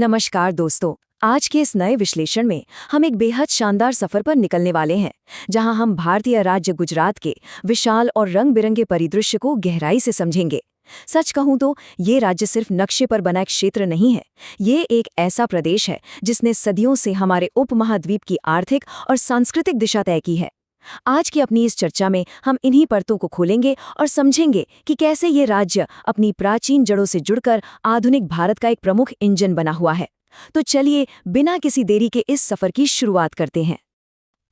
नमस्कार दोस्तों। आज के इस नए विश्लेषण में हम एक बेहद शानदार सफर पर निकलने वाले हैं, जहां हम भारतीय राज्य गुजरात के विशाल और रंग बिरंगे परिदृश्य को गहराई से समझेंगे। सच कहूं तो ये राज्य सिर्फ नक्शे पर बना एक क्षेत्र नहीं है, ये एक ऐसा प्रदेश है जिसने सदियों से हमारे उपमहाद्वीप की आर्थिक और सांस्कृतिक दिशा तय की है। आज की अपनी इस चर्चा में हम इन्हीं परतों को खोलेंगे और समझेंगे कि कैसे ये राज्य अपनी प्राचीन जड़ों से जुड़कर आधुनिक भारत का एक प्रमुख इंजन बना हुआ है। तो चलिए बिना किसी देरी के इस सफर की शुरुआत करते हैं।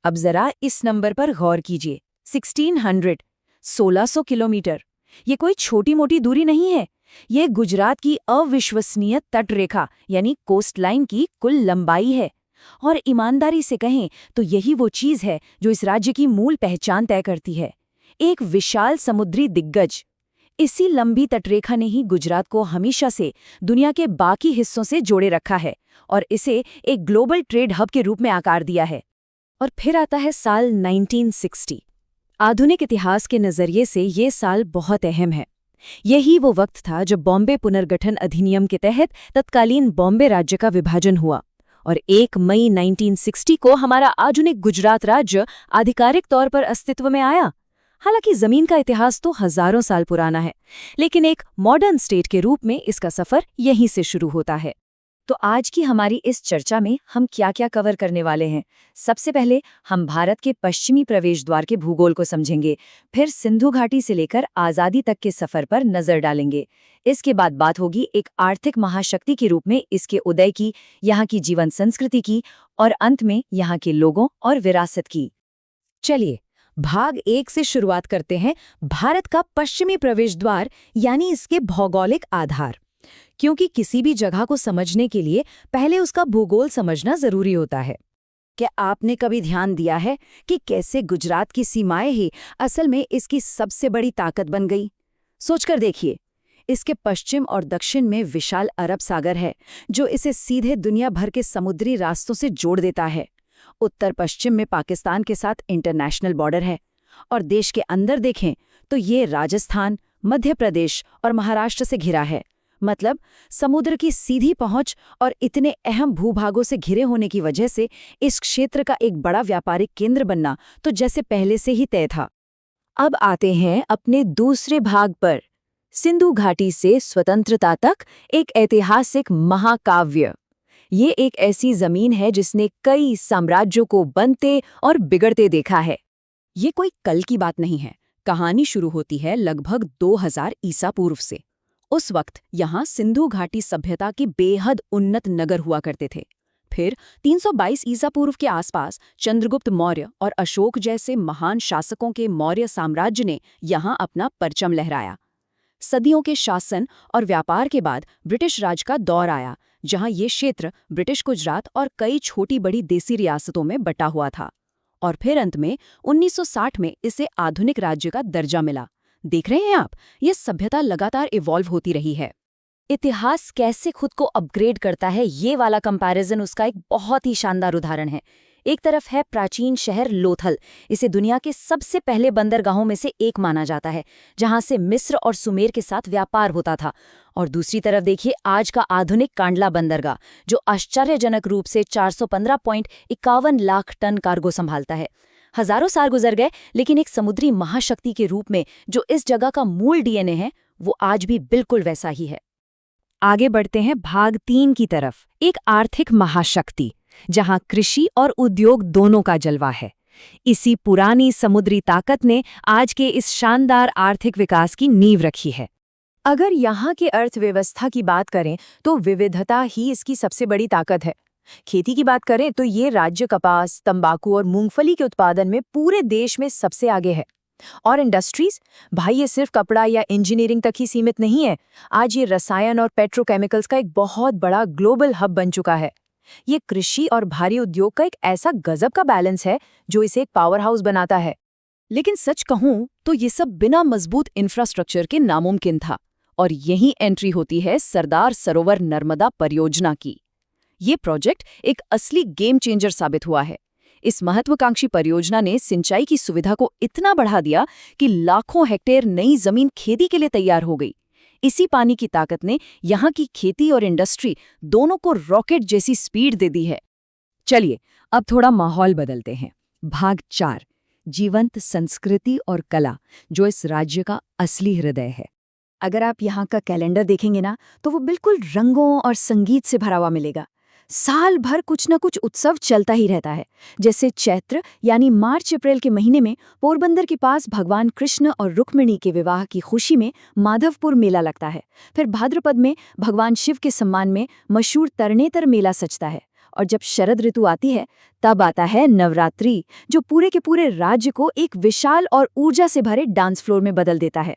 अब जरा इस नंबर पर गौर कीजिए। 1600 किलोमीटर। ये कोई छोटी मोटी दूरी नहीं है। ये गुजरात की अविश्वसनीय तटरेखा यानी कोस्टलाइन की कुल लंबाई है। और ईमानदारी से कहें तो यही वो चीज है जो इस राज्य की मूल पहचान तय करती है, एक विशाल समुद्री दिग्गज। इसी लंबी तटरेखा ने ही गुजरात को हमेशा से दुनिया के बाकी हिस्सों से जोड़े रखा है और इसे एक ग्लोबल ट्रेड हब के रूप में आकार दिया है। और फिर आता है साल 1960। आधुनिक इतिहास के नजरिए से ये साल बहुत अहम है। यही वो वक्त था जब बॉम्बे पुनर्गठन अधिनियम के तहत तत्कालीन बॉम्बे राज्य का विभाजन हुआ और 1 मई 1960 को हमारा आधुनिक गुजरात राज्य आधिकारिक तौर पर अस्तित्व में आया। हालांकि जमीन का इतिहास तो हजारों साल पुराना है, लेकिन एक मॉडर्न स्टेट के रूप में इसका सफर यहीं से शुरू होता है। तो आज की हमारी इस चर्चा में हम क्या क्या कवर करने वाले हैं? सबसे पहले हम भारत के पश्चिमी प्रवेश द्वार के भूगोल को समझेंगे, फिर सिंधु घाटी से लेकर आज़ादी तक के सफर पर नजर डालेंगे। इसके बाद बात होगी एक आर्थिक महाशक्ति के रूप में इसके उदय की, यहाँ की जीवन संस्कृति की और अंत में यहाँ के लोगों और विरासत की। चलिए भाग 1 से शुरुआत करते हैं, भारत का पश्चिमी प्रवेश द्वार यानी इसके भौगोलिक आधार। क्योंकि किसी भी जगह को समझने के लिए पहले उसका भूगोल समझना जरूरी होता है। क्या आपने कभी ध्यान दिया है कि कैसे गुजरात की सीमाएं ही असल में इसकी सबसे बड़ी ताकत बन गई? सोचकर देखिए, इसके पश्चिम और दक्षिण में विशाल अरब सागर है जो इसे सीधे दुनिया भर के समुद्री रास्तों से जोड़ देता है। उत्तर पश्चिम में पाकिस्तान के साथ इंटरनेशनल बॉर्डर है और देश के अंदर देखें तो ये राजस्थान, मध्य प्रदेश और महाराष्ट्र से घिरा है। मतलब समुद्र की सीधी पहुंच और इतने अहम भूभागों से घिरे होने की वजह से इस क्षेत्र का एक बड़ा व्यापारिक केंद्र बनना तो जैसे पहले से ही तय था। अब आते हैं अपने दूसरे भाग पर, सिंधु घाटी से स्वतंत्रता तक एक ऐतिहासिक महाकाव्य। ये एक ऐसी जमीन है जिसने कई साम्राज्यों को बनते और बिगड़ते देखा है। ये कोई कल की बात नहीं है। कहानी शुरू होती है लगभग 2000 ईसा पूर्व से। उस वक्त यहाँ सिंधु घाटी सभ्यता के बेहद उन्नत नगर हुआ करते थे। फिर 322 ईसा पूर्व के आसपास चंद्रगुप्त मौर्य और अशोक जैसे महान शासकों के मौर्य साम्राज्य ने यहाँ अपना परचम लहराया। सदियों के शासन और व्यापार के बाद ब्रिटिश राज का दौर आया, जहाँ ये क्षेत्र ब्रिटिश गुजरात और कई छोटी बड़ी देसी रियासतों में बटा हुआ था। और फिर अंत में 1960 में इसे आधुनिक राज्य का दर्जा मिला। देख रहे हैं आप, ये सभ्यता लगातार इवॉल्व होती रही है। इतिहास कैसे खुद को अपग्रेड करता है, ये वाला कंपैरिजन उसका एक बहुत ही शानदार उदाहरण है। एक तरफ है प्राचीन शहर लोथल, इसे दुनिया के सबसे पहले बंदरगाहों में से एक माना जाता है, जहां से मिस्र और सुमेर के साथ व्यापार होता था। और दूसरी तरफ देखिए आज का आधुनिक कांडला बंदरगाह, जो आश्चर्यजनक रूप से 415.51 लाख टन कार्गो संभालता है। हजारों साल गुजर गए, लेकिन एक समुद्री महाशक्ति के रूप में जो इस जगह का मूल डीएनए है, वो आज भी बिल्कुल वैसा ही है। आगे बढ़ते हैं भाग 3 की तरफ, एक आर्थिक महाशक्ति जहां कृषि और उद्योग दोनों का जलवा है। इसी पुरानी समुद्री ताकत ने आज के इस शानदार आर्थिक विकास की नींव रखी है। अगर यहाँ की अर्थव्यवस्था की बात करें तो विविधता ही इसकी सबसे बड़ी ताकत है। खेती की बात करें तो ये राज्य कपास, तंबाकू और मूंगफली के उत्पादन में पूरे देश में सबसे आगे है। और इंडस्ट्रीज, भाई ये सिर्फ कपड़ा या इंजीनियरिंग तक ही सीमित नहीं है। आज ये रसायन और पेट्रोकेमिकल्स का एक बहुत बड़ा ग्लोबल हब बन चुका है। ये कृषि और भारी उद्योग का एक ऐसा गजब का बैलेंस है जो इसे एक पावर हाउस बनाता है। लेकिन सच कहूं तो ये सब बिना मजबूत इंफ्रास्ट्रक्चर के नामुमकिन था। और यहीं एंट्री होती है सरदार सरोवर नर्मदा परियोजना की। ये प्रोजेक्ट एक असली गेम चेंजर साबित हुआ है। इस महत्वाकांक्षी परियोजना ने सिंचाई की सुविधा को इतना बढ़ा दिया कि लाखों हेक्टेयर नई जमीन खेती के लिए तैयार हो गई। इसी पानी की ताकत ने यहाँ की खेती और इंडस्ट्री दोनों को रॉकेट जैसी स्पीड दे दी है। चलिए अब थोड़ा माहौल बदलते हैं। भाग 4, जीवंत संस्कृति और कला, जो इस राज्य का असली हृदय है। अगर आप यहाँ का कैलेंडर देखेंगे ना, तो वो बिल्कुल रंगों और संगीत से भरा हुआ मिलेगा। साल भर कुछ न कुछ उत्सव चलता ही रहता है। जैसे चैत्र यानी मार्च अप्रैल के महीने में पोरबंदर के पास भगवान कृष्ण और रुक्मिणी के विवाह की खुशी में माधवपुर मेला लगता है। फिर भाद्रपद में भगवान शिव के सम्मान में मशहूर तरनेतर मेला सजता है। और जब शरद ऋतु आती है, तब आता है नवरात्रि, जो पूरे के पूरे राज्य को एक विशाल और ऊर्जा से भरे डांस फ्लोर में बदल देता है।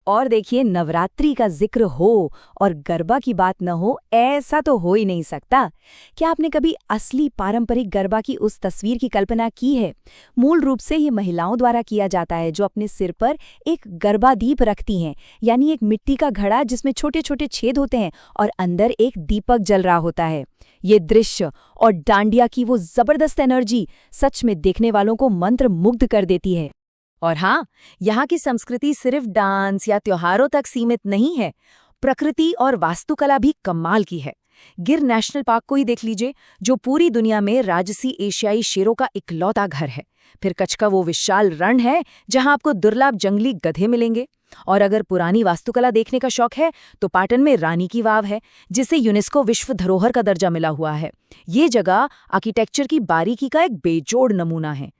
और देखिए, नवरात्रि का जिक्र हो और गरबा की बात न हो, ऐसा तो हो ही नहीं सकता। क्या आपने कभी असली पारंपरिक गरबा की उस तस्वीर की कल्पना की है? मूल रूप से ये महिलाओं द्वारा किया जाता है, जो अपने सिर पर एक गरबा दीप रखती हैं, यानी एक मिट्टी का घड़ा जिसमें छोटे छोटे छेद होते हैं और अंदर एक दीपक जल रहा होता है। ये दृश्य और डांडिया की वो जबरदस्त एनर्जी सच में देखने वालों को मंत्रमुग्ध कर देती है। और हाँ, यहाँ की संस्कृति सिर्फ डांस या त्योहारों तक सीमित नहीं है। प्रकृति और वास्तुकला भी कमाल की है। गिर नेशनल पार्क को ही देख लीजिए, जो पूरी दुनिया में राजसी एशियाई शेरों का इकलौता घर है। फिर कच्छ का वो विशाल रण है, जहाँ आपको दुर्लभ जंगली गधे मिलेंगे। और अगर पुरानी वास्तुकला देखने का शौक है, तो पाटन में रानी की वाव है, जिसे यूनेस्को विश्व धरोहर का दर्जा मिला हुआ है। ये जगह आर्किटेक्चर की बारीकी का एक बेजोड़ नमूना है।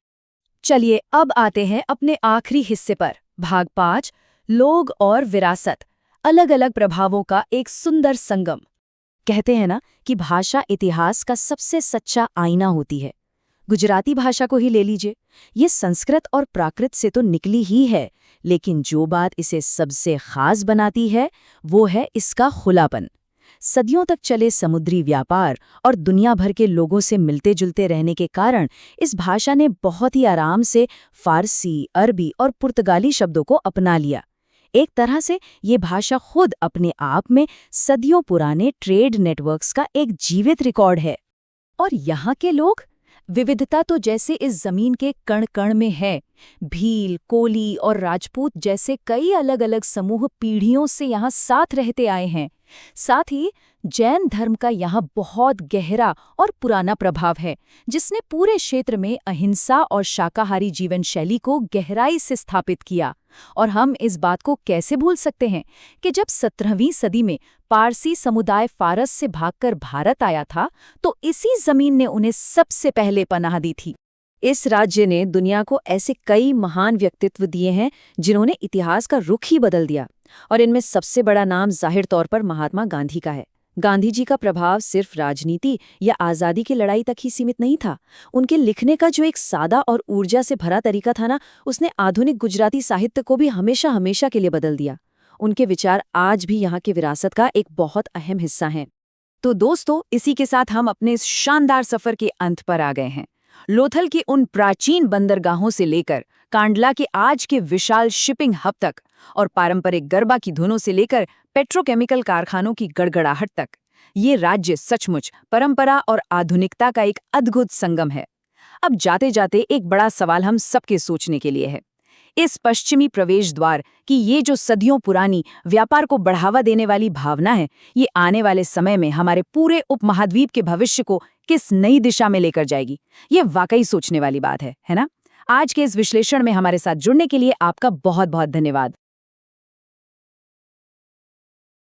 चलिए अब आते हैं अपने आखिरी हिस्से पर, भाग 5, लोग और विरासत, अलग अलग प्रभावों का एक सुंदर संगम। कहते हैं ना कि भाषा इतिहास का सबसे सच्चा आईना होती है। गुजराती भाषा को ही ले लीजिए, ये संस्कृत और प्राकृत से तो निकली ही है, लेकिन जो बात इसे सबसे खास बनाती है वो है इसका खुलापन। सदियों तक चले समुद्री व्यापार और दुनिया भर के लोगों से मिलते जुलते रहने के कारण इस भाषा ने बहुत ही आराम से फारसी, अरबी और पुर्तगाली शब्दों को अपना लिया। एक तरह से ये भाषा खुद अपने आप में सदियों पुराने ट्रेड नेटवर्क्स का एक जीवित रिकॉर्ड है। और यहाँ के लोग, विविधता तो जैसे इस जमीन के कण कण में है। भील, कोली और राजपूत जैसे कई अलग अलग समूह पीढ़ियों से यहाँ साथ रहते आए हैं। साथ ही जैन धर्म का यहाँ बहुत गहरा और पुराना प्रभाव है, जिसने पूरे क्षेत्र में अहिंसा और शाकाहारी जीवन शैली को गहराई से स्थापित किया। और हम इस बात को कैसे भूल सकते हैं कि जब 17वीं सदी में पारसी समुदाय फारस से भागकर भारत आया था, तो इसी जमीन ने उन्हें सबसे पहले पनाह दी थी। इस राज्य ने दुनिया को ऐसे कई महान व्यक्तित्व दिए हैं जिन्होंने इतिहास का रुख ही बदल दिया। और इनमें सबसे बड़ा नाम जाहिर तौर पर महात्मा गांधी का है। गांधी जी का प्रभाव सिर्फ राजनीति या आज़ादी की लड़ाई तक ही सीमित नहीं था। उनके लिखने का जो एक सादा और ऊर्जा से भरा तरीका था ना, उसने आधुनिक गुजराती साहित्य को भी हमेशा हमेशा के लिए बदल दिया। उनके विचार आज भी यहाँ की विरासत का एक बहुत अहम हिस्सा हैं। तो दोस्तों, इसी के साथ हम अपने इस शानदार सफर के अंत पर आ गए हैं। लोथल की उन प्राचीन बंदरगाहों से लेकर कांडला के आज के विशाल शिपिंग हब तक, और पारंपरिक गरबा की धुनों से लेकर पेट्रोकेमिकल कारखानों की गड़गड़ाहट तक, ये राज्य सचमुच परंपरा और आधुनिकता का एक अद्भुत संगम है। अब जाते जाते एक बड़ा सवाल हम सबके सोचने के लिए है। इस पश्चिमी प्रवेश द्वार की ये जो सदियों पुरानी व्यापार को बढ़ावा देने वाली भावना है, ये आने वाले समय में हमारे पूरे उपमहाद्वीप के भविष्य को किस नई दिशा में लेकर जाएगी, ये वाकई सोचने वाली बात है ना? आज के इस विश्लेषण में हमारे साथ जुड़ने के लिए आपका बहुत बहुत धन्यवाद।